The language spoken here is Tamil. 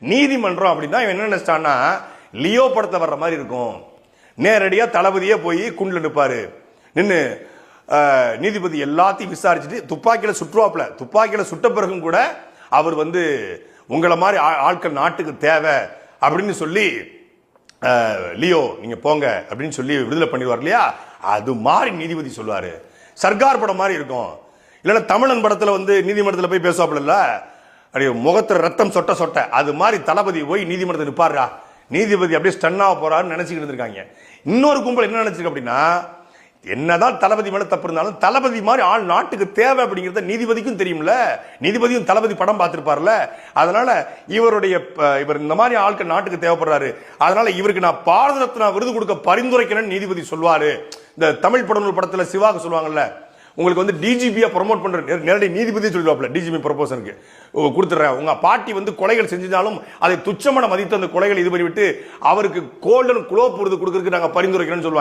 நீதிமன்றம் அப்படின்னா இவன் என்ன நினைச்சிட்டான்னா லியோ படத்தை வர்ற மாதிரி இருக்கும். நேரடியா தளபதியே போய் குண்டில் நிற்பாரு. நின்று நீதிபதி எல்லாத்தையும் விசாரிச்சுட்டு துப்பாக்கியில சுட்ட பிறகும் கூட அவர் வந்து உங்களை மாதிரி ஆட்கள் நாட்டுக்கு தேவை அப்படின்னு சொல்லி லியோ நீங்க போங்க அப்படின்னு சொல்லி விடுதலை பண்ணிடுவார் இல்லையா? அது மாதிரி நீதிபதி சொல்லுவாரு. சர்க்கார் படம் மாதிரி இருக்கும். இல்லைன்னா தமிழன் படத்துல வந்து நீதிமன்றத்தில் போய் பேசுவாப்புல, அப்படியே முகத்துல ரத்தம் சொட்ட சொட்ட அது மாதிரி தளபதி போய் நீதிமன்றத்தில் நிற்பாருடா. நீதிபதி அப்படியே ஸ்டன்னாக போறாருன்னு நினைச்சுக்கிட்டு இருந்திருக்காங்க. இன்னொரு கும்பல் என்ன நினைச்சிருக்கு அப்படின்னா, என்னதான் தளபதி மேல தப்பு இருந்தாலும் தளபதி மாதிரி ஆள் நாட்டுக்கு தேவை அப்படிங்கிறத நீதிபதிக்கும் தெரியும்ல. நீதிபதியும் தளபதி படம் பார்த்திருப்பார்ல. அதனால இவர் இந்த மாதிரி ஆட்கள் நாட்டுக்கு தேவைப்படுறாரு, அதனால இவருக்கு நான் பாரத ரத்னா விருது கொடுக்க பரிந்துரைக்கிறேன்னு நீதிபதி சொல்வாரு. இந்த தமிழ் படம் படத்துல சிவாக சொல்லுவாங்கல்ல, உங்களுக்கு வந்து டிஜிபியா ப்ரொமோட் பண்ற நேரடி நீதிபதி சொல்லுவாப்ல, டிஜிபி ப்ரொபோசனுக்கு கொடுத்துறேன். உங்க பாட்டி வந்து கொலைகள் செஞ்சாலும் அதை துச்சமான மதித்து அந்த கொலைகள் இது பண்ணிவிட்டு அவருக்கு கோல்டன் குளோப் விருது கொடுக்கறதுக்கு நாங்க பரிந்துரைக்கிறேன்னு சொல்லுவாங்க.